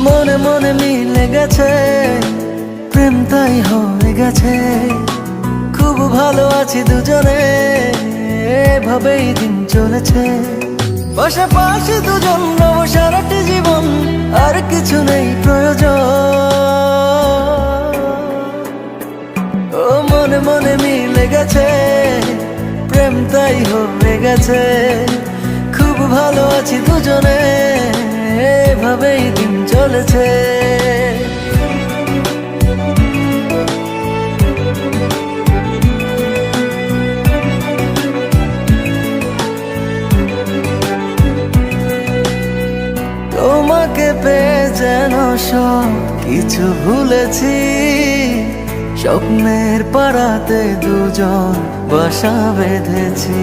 মনে মনে মিলে গেছে, প্রেম তাই হয়ে গেছে। খুব ভালো আছি দুজনে, এভাবেই দিন চলেছে। পাশাপাশি দুজন রব সারাটি জীবন, আর কিছু নেই প্রয়োজন। ও মনে মনে মিলে গেছে, প্রেম তাই হয়ে গেছে। খুব ভালো আছি দুজনে, এভাবেই দিন চলেছে। তোমাকে পেয়ে যেন সব কিছু ভুলেছি। স্বপ্নের পাড়াতে দুজন বাসা বেঁধেছি।